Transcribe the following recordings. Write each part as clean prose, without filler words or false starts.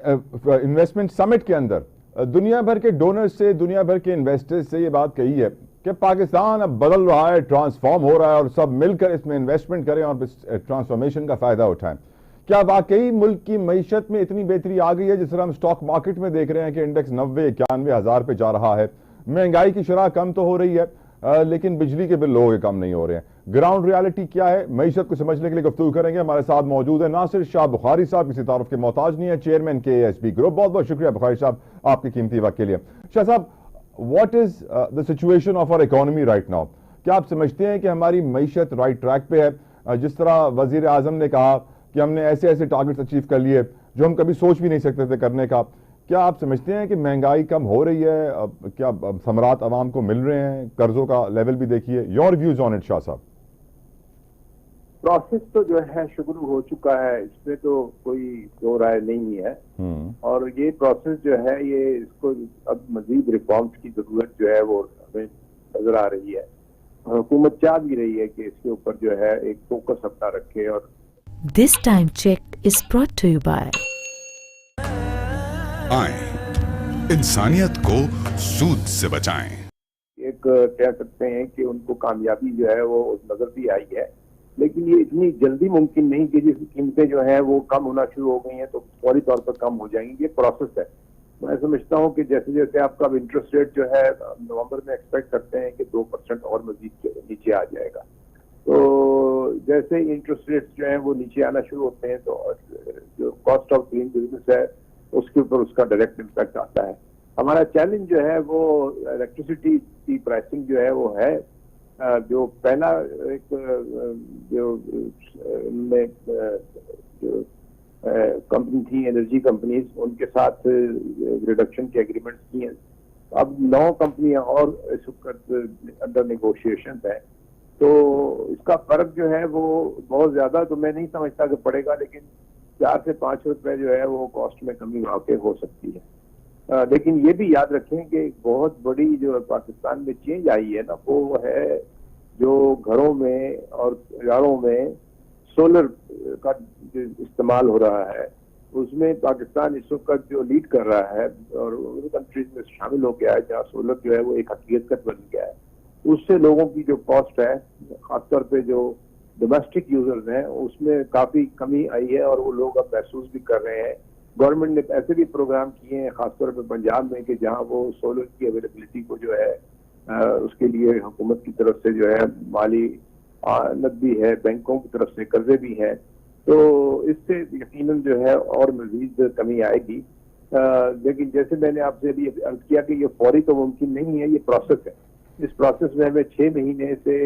Investment summit के अंदर दुनिया भर के डोनर्स से, दुनिया भर के इन्वेस्टर्स से ये बात कही है कि पाकिस्तान अब बदल रहा है, ट्रांसफॉर्म हो रहा है और सब मिलकर इसमें इन्वेस्टमेंट करें और इस ट्रांसफॉर्मेशन का फायदा उठाएं। क्या वाकई मुल्क की मईशत में इतनी बेहतरी आ गई है? जिस तरह हम स्टॉक मार्केट में देख रहे हैं कि इंडेक्स 90-91 हज़ार पे जा रहा है, महंगाई की शरह कम तो हो रही है, लेकिन बिजली के बिल लोगों के कम नहीं हो रहे हैं। ग्राउंड रियलिटी क्या है, मईशत को समझने के लिए गुफ्तगू करेंगे। हमारे साथ मौजूद है नासिर शाह बुखारी साहब, किसी तारुफ के मोहताज नहीं है, चेयरमैन KASB ग्रुप। बहुत बहुत शुक्रिया बुखारी साहब आपके कीमती वक्त के लिए। शाह साहब, what is the situation of our economy right now? क्या आप समझते हैं कि हमारी मईशत राइट ट्रैक पे है? जिस तरह वजीर आजम ने कहा कि हमने ऐसे ऐसे टारगेट्स अचीव कर लिए जो हम कभी सोच भी नहीं सकते थे करने का, क्या आप समझते हैं कि महंगाई कम हो रही है? क्या समरात आवाम को मिल रहे हैं? कर्जों का लेवल भी देखिए। Your views on it Shah साहब। प्रोसेस तो जो है शुरू हो चुका है, इसमें तो कोई दो राय नहीं है। और ये प्रोसेस जो है ये इसको अब मजीद रिफॉर्म्स की जरूरत जो है वो हमें नजर आ रही है। हुकूमत चाह भी रही है कि इसके ऊपर जो है एक फोकस अपना रखे। और this time check is brought to you by इंसानियत को सूद से बचाएं। एक कह सकते हैं कि उनको कामयाबी जो है वो नजर भी आई है, लेकिन ये इतनी जल्दी मुमकिन नहीं कि जिस कीमतें जो है वो कम होना शुरू हो गई हैं तो फौरी तौर पर कम हो जाएंगी। ये प्रोसेस है। मैं समझता हूँ कि जैसे जैसे आपका इंटरेस्ट रेट जो है नवंबर में एक्सपेक्ट करते हैं कि 2% और मजीद नीचे आ जाएगा। तो जैसे इंटरेस्ट रेट्स जो है वो नीचे आना शुरू होते हैं तो जो कॉस्ट ऑफ डूइंग बिजनेस है उसके ऊपर उसका डायरेक्ट इम्पैक्ट आता है। हमारा चैलेंज जो है वो इलेक्ट्रिसिटी की प्राइसिंग जो है वो है। जो पहला एक जो कंपनी थी, एनर्जी कंपनीज, उनके साथ रिडक्शन के एग्रीमेंट्स किए हैं। अब 9 कंपनियां और इस वक्त अंडर नेगोशिएशन है। तो इसका फर्क जो है वो बहुत ज्यादा तो मैं नहीं समझता कि पड़ेगा, लेकिन 4 से 5 रुपए जो है वो कॉस्ट में कमी वाकई हो सकती है। लेकिन ये भी याद रखें कि बहुत बड़ी जो पाकिस्तान में चेंज आई है ना, वो है जो घरों में और इदारों में सोलर का जो इस्तेमाल हो रहा है, उसमें पाकिस्तान इस वक्त जो लीड कर रहा है और उन कंट्रीज में शामिल हो गया है जहाँ सोलर जो है वो एक हकीकत बन गया है। उससे लोगों की जो कॉस्ट है, खासतौर पे जो डोमेस्टिक यूजर्स हैं, उसमें काफी कमी आई है और वो लोग अब महसूस भी कर रहे हैं। गवर्नमेंट ने ऐसे भी प्रोग्राम किए हैं खासतौर पर पंजाब में कि जहां वो सोलर की अवेलेबिलिटी को जो है उसके लिए हुकूमत की तरफ से जो है माली आनत भी है, बैंकों की तरफ से कर्जे भी हैं। तो इससे यकीनन जो है और मजीद कमी आएगी। लेकिन जैसे मैंने आपसे अभी अर्ज किया कि ये फौरी तो मुमकिन नहीं है, ये प्रोसेस है। इस प्रोसेस में हमें 6 महीने से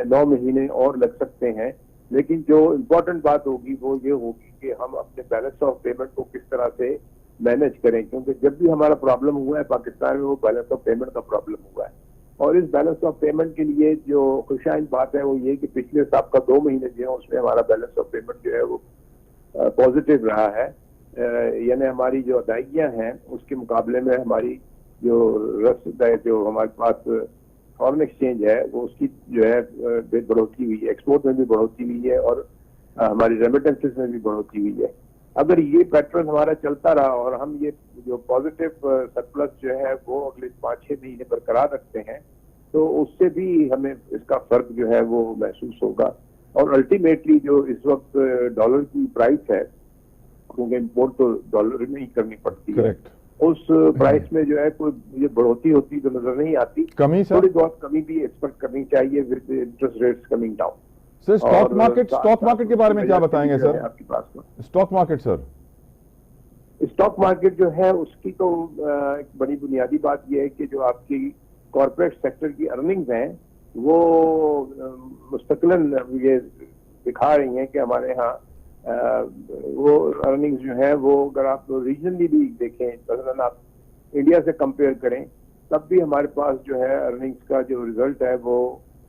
9 महीने और लग सकते हैं। लेकिन जो इम्पोर्टेंट बात होगी वो ये होगी कि हम अपने बैलेंस ऑफ पेमेंट को किस तरह से मैनेज करें, क्योंकि जब भी हमारा प्रॉब्लम हुआ है पाकिस्तान में वो बैलेंस ऑफ पेमेंट का प्रॉब्लम हुआ है। और इस बैलेंस ऑफ पेमेंट के लिए जो खुशहाल बात है वो ये कि पिछले साल का 2 महीने जो है उसमें हमारा बैलेंस ऑफ पेमेंट जो है वो पॉजिटिव रहा है। यानी हमारी जो अदायगियां हैं उसके मुकाबले में हमारी जो रसद है, जो हमारे पास फॉरेन एक्सचेंज है, वो उसकी जो है बढ़ोतरी हुई है, एक्सपोर्ट में भी बढ़ोतरी हुई है और हमारी रेमिटेंसेस में भी बढ़ोतरी हुई है। अगर ये पैटर्न हमारा चलता रहा और हम ये जो पॉजिटिव सरप्लस जो है वो अगले 5-6 महीने बरकरार रखते हैं तो उससे भी हमें इसका फर्क जो है वो महसूस होगा। और अल्टीमेटली जो इस वक्त डॉलर की प्राइस है, क्योंकि इम्पोर्ट तो डॉलर में ही करनी पड़ती है, उस प्राइस में जो है कोई ये बढ़ोतरी होती तो नजर नहीं आती। कमी थोड़ी बहुत कमी भी एक्सपेक्ट करनी चाहिए with interest rates coming down. Sir stock market के बारे में क्या बताएंगे सर? आपके पास stock market sir, stock market जो है उसकी तो एक बड़ी बुनियादी बात यह है कि जो आपकी कॉर्पोरेट सेक्टर की अर्निंग्स हैं वो मुस्तकिलन ये दिखा रही हैं कि हमारे यहाँ वो अर्निंग्स जो है वो अगर आप रीजनली भी देखें, मसलन आप इंडिया से कंपेयर करें तब भी हमारे पास जो है अर्निंग्स का जो रिजल्ट है वो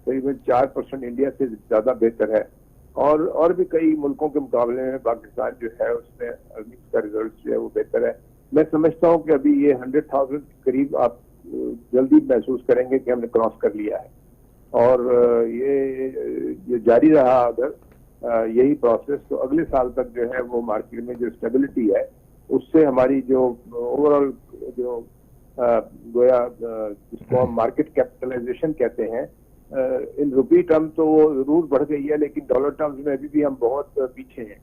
करीबन 4% इंडिया से ज्यादा बेहतर है। और भी कई मुल्कों के मुकाबले में पाकिस्तान जो है उसमें अर्निंग्स का रिजल्ट जो है वो बेहतर है। मैं समझता हूँ कि अभी ये 100,000 के करीब आप जल्दी महसूस करेंगे कि हमने क्रॉस कर लिया है। और ये जारी रहा अगर यही प्रोसेस तो अगले साल तक जो है वो मार्केट में जो स्टेबिलिटी है उससे हमारी जो ओवरऑल जो गोया जिसको हम मार्केट कैपिटलाइजेशन कहते हैं, इन रुपी टर्म तो वो जरूर बढ़ गई है, लेकिन डॉलर टर्म्स में अभी भी हम बहुत पीछे हैं।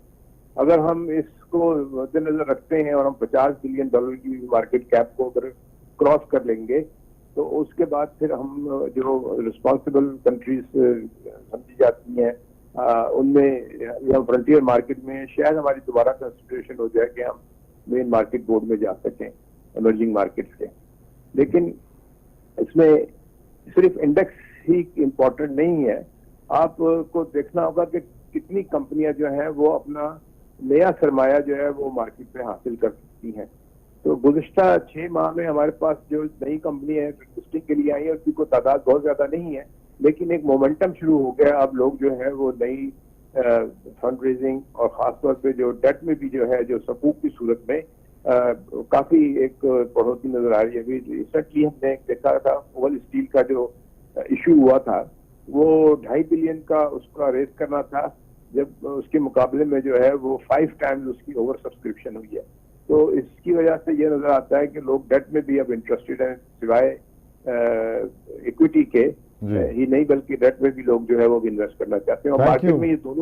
अगर हम इसको मद्देनजर रखते हैं और हम $50 बिलियन की मार्केट कैप को अगर क्रॉस कर लेंगे, तो उसके बाद फिर हम जो रिस्पॉन्सिबल कंट्रीज समझी जाती हैं उनमें या फ्रंटियर मार्केट में शायद हमारी दोबारा कंसिडरेशन हो जाए कि हम मेन मार्केट बोर्ड में जा सकें इमर्जिंग मार्केट से। लेकिन इसमें सिर्फ इंडेक्स ही इम्पोर्टेंट नहीं है, आपको देखना होगा कि कितनी कंपनियां जो हैं वो अपना नया सरमाया जो है वो मार्केट पे हासिल कर सकती हैं। तो गुज़िश्ता 6 माह में हमारे पास जो नई कंपनी है लिस्टिंग के लिए आई है उसकी कोई तादाद बहुत ज्यादा नहीं है, लेकिन एक मोमेंटम शुरू हो गया। अब लोग जो है वो नई फंड रेजिंग और खासतौर पे जो डेट में भी जो है जो सकूक की सूरत में काफी एक बढ़ोतरी नजर आ रही है। अभी रिसेंटली हमने देखा था ओवल स्टील का जो इशू हुआ था वो $2.5 बिलियन का उसका रेस करना था, जब उसके मुकाबले में जो है वो 5 टाइम्स उसकी ओवर सब्सक्रिप्शन हुई है। तो इसकी वजह से ये नजर आता है कि लोग डेट में भी अब इंटरेस्टेड हैं, सिवाय इक्विटी के ही नहीं बल्कि डेट में भी लोग जो है वो इन्वेस्ट करना चाहते हैं। और मार्केट में ये दोनों